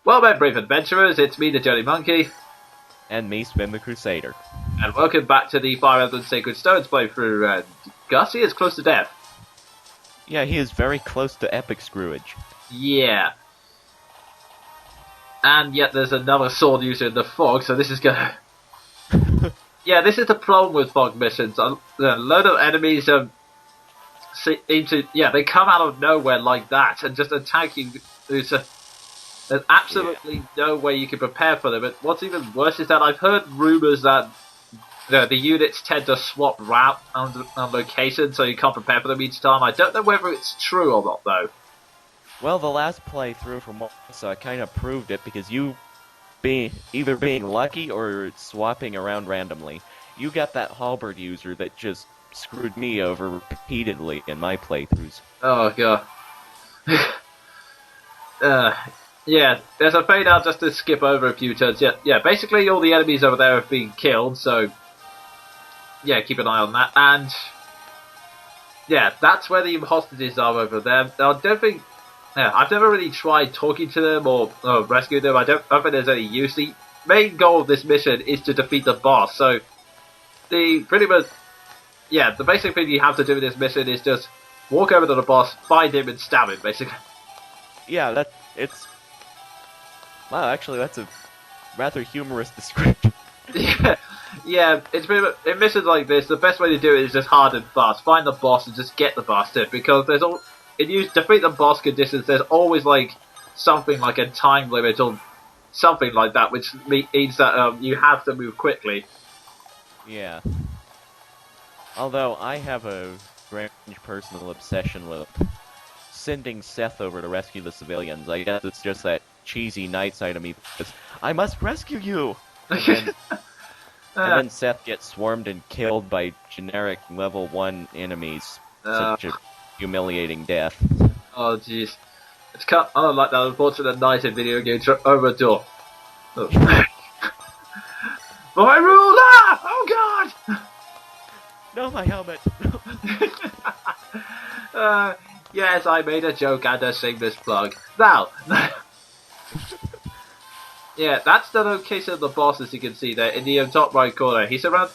Well met, brave adventurers, it's me, the Jonin Monkey, And me, Sven the Crusader. and welcome back to the Fire Emblem Sacred Stones playthrough. Gussie is close to death. Yeah, he is very close to epic screwage. Yeah. And yet there's another sword user in the fog, so this is gonna... Yeah, this is the problem with fog missions. A load of enemies seem to... Yeah, they come out of nowhere like that and just attack you. There's absolutely no way you can prepare for them. And what's even worse is that I've heard rumours that the units tend to swap route on location, so you can't prepare for them each time. I don't know whether it's true or not, though. Well, the last playthrough from Melissa kind of proved it, because you either being lucky or swapping around randomly. You got that halberd user that just screwed me over repeatedly in my playthroughs. Oh, God. Yeah, there's a fade out just to skip over a few turns. Yeah, basically all the enemies over there have been killed, so... Yeah, keep an eye on that. And... Yeah, that's where the hostages are over there. I don't think... Yeah, I've never really tried talking to them or rescuing them. I don't think there's any use. The main goal of this mission is to defeat the boss, so... Pretty much... Yeah, the basic thing you have to do in this mission is just walk over to the boss, find him, and stab him, basically. Yeah, Wow, actually, that's a rather humorous description. Yeah, it's pretty much, in missions like this, the best way to do it is just hard and fast. Find the boss and just get the bastard, because if you defeat the boss conditions, there's always like something like a time limit or something like that, which means that you have to move quickly. Yeah. Although, I have a strange personal obsession with sending Seth over to rescue the civilians. I guess it's just that cheesy night side of me because I must rescue you! And then Seth gets swarmed and killed by generic level 1 enemies. Such a humiliating death. Oh, jeez. It's kind of like that unfortunate night in video games over a door. Oh. My ruler! Oh, God! No, my helmet! Yes, I made a joke and a shameless plug. Now, yeah, that's the location of the boss, as you can see there in the top right corner. He's surrounded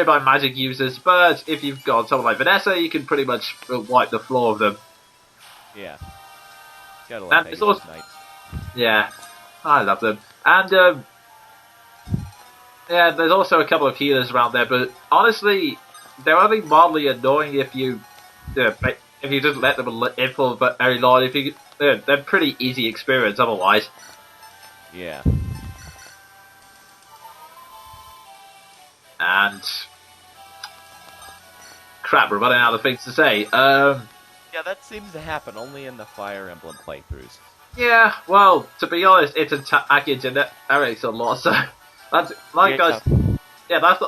by magic users, but if you've got someone like Vanessa, you can pretty much wipe the floor of them. Yeah. Gotta love And it's also, night. yeah, I love them. And yeah, there's also a couple of healers around there, but honestly, they're only mildly annoying if you just let them in for very long. They're pretty easy experience otherwise. Yeah. And crap, we're running out of things to say. Yeah, that seems to happen only in the Fire Emblem playthroughs. Yeah, well, to be honest, it's attacking generics a lot, so that's like that's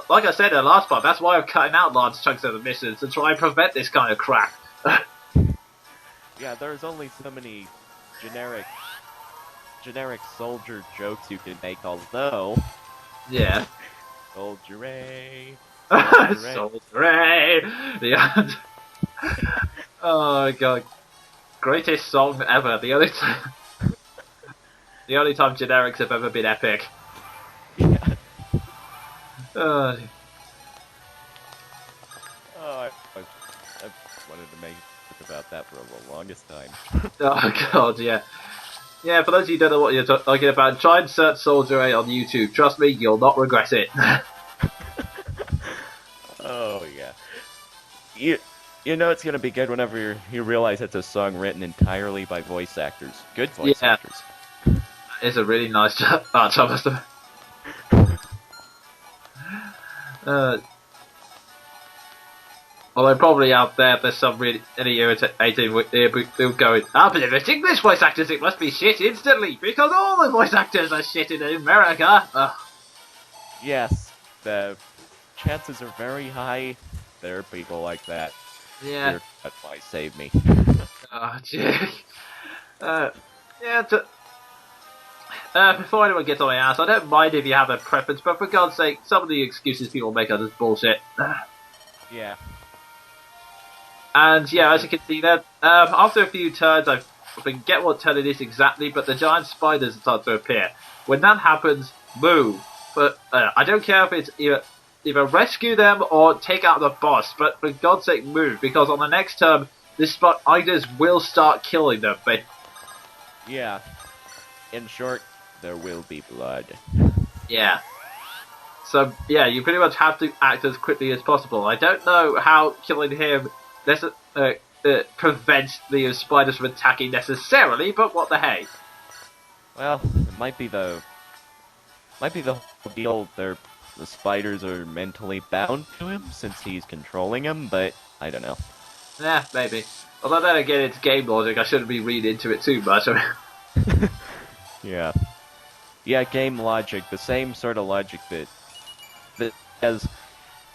like I said in the last part. That's why I'm cutting out large chunks of the missions to try and prevent this kind of crap. Yeah, there's only so many generic soldier jokes you can make, although... Yeah. Soldieray. Soldieray. The oh god, greatest song ever. The only time generics have ever been epic. Yeah. Oh, I've wanted to make a joke about that for the longest time. oh god, yeah. Yeah, for those of you who don't know what you're talking about, try and search Soldier 8 on YouTube. Trust me, you'll not regret it. Oh, yeah. You know it's gonna be good whenever you realize it's a song written entirely by voice actors. Good voice actors. It's a really nice job. Although probably out there's some really irritating people going, but if it's English voice actors, it must be shit instantly, because all the voice actors are shit in America. Ugh. Yes, the chances are very high there are people like that. Yeah. That's why save me. Oh, jeez. Before anyone gets on my ass, I don't mind if you have a preference, but for God's sake, some of the excuses people make are just bullshit. Yeah. And yeah, as you can see there, after a few turns, I've I forget what turn it is exactly, but the giant spiders start to appear. When that happens, move. But I don't care if it's either rescue them or take out the boss, but for God's sake move, because on the next turn, the spiders will start killing them. But Yeah. In short, there will be blood. yeah. So, yeah, you pretty much have to act as quickly as possible. I don't know how killing him prevents the spiders from attacking necessarily, but what the hey. Well, it might be the whole deal. The spiders are mentally bound to him since he's controlling them, but I don't know. Yeah, maybe. Although then again, it's game logic. I shouldn't be reading into it too much. Yeah. Yeah, game logic. The same sort of logic that as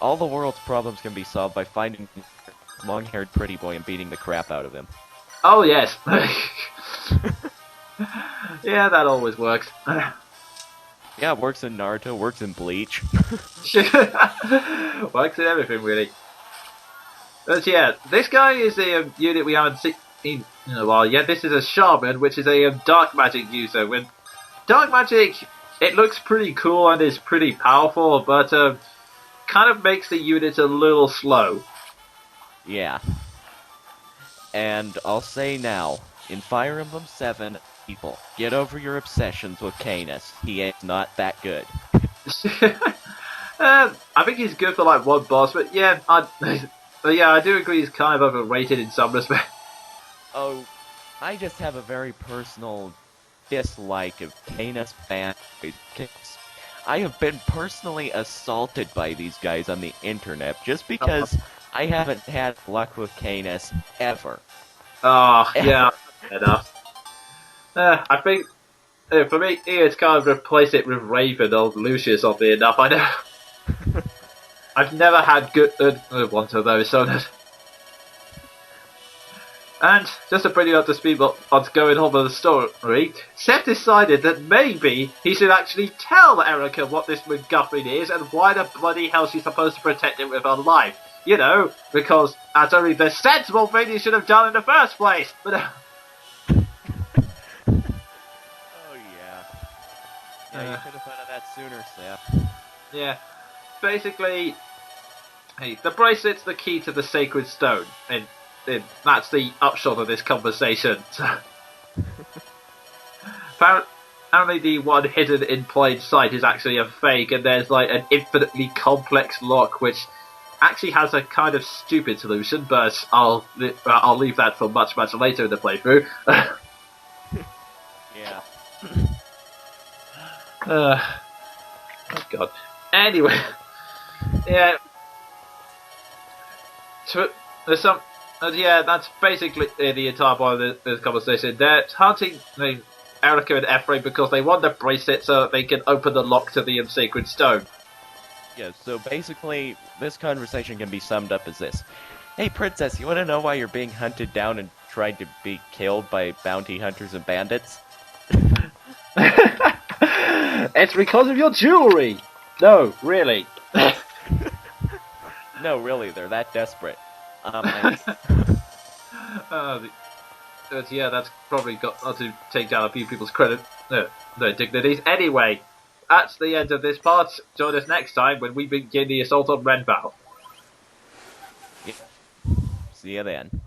all the world's problems can be solved by finding a long-haired pretty boy and beating the crap out of him. Oh, yes. Yeah, that always works. Yeah, it works in Naruto, works in Bleach. Works in everything, really. But yeah, this guy is a unit we haven't seen in a while yet. This is a shaman, which is a dark magic user. When dark magic, it looks pretty cool and is pretty powerful, but kind of makes the unit a little slow. Yeah. And I'll say now, in Fire Emblem 7, people, get over your obsessions with Canis. He ain't not that good. I think he's good for like one boss, but yeah, I do agree he's kind of overrated in some respects. Oh, I just have a very personal dislike of Canis fans. I have been personally assaulted by these guys on the internet just because I haven't had luck with Canis ever. Oh, yeah, enough. I think, for me, it's kind of replaced it with Raven or Lucius, oddly enough. I know. I've never had good one of those, so that. And, just to bring you up to speed what's going on with the story, Seth decided that maybe he should actually tell Erika what this MacGuffin is and why the bloody hell she's supposed to protect it with her life. You know, because that's only the sensible thing you should have done in the first place. But, Oh, yeah. Yeah, you could have thought of that sooner, Seth. Yeah. Basically, hey, the bracelet's the key to the sacred stone, and that's the upshot of this conversation. Apparently the one hidden in plain sight is actually a fake, and there's like an infinitely complex lock which actually has a kind of stupid solution, but I'll leave that for much later in the playthrough. Yeah. Oh god. Anyway, yeah. There's some. Yeah, that's basically the entire point of this conversation. They're hunting Erika and Emphraim because they want the bracelet so that they can open the lock to the sacred stone. Yeah, so basically, this conversation can be summed up as this. Hey, Princess, you want to know why you're being hunted down and tried to be killed by bounty hunters and bandits? It's because of your jewelry! No, really. No, really, they're that desperate. Yeah, that's probably got to take down a few people's their dignities. Anyway, that's the end of this part. Join us next time when we begin the assault on Renbow. Yeah. See you then.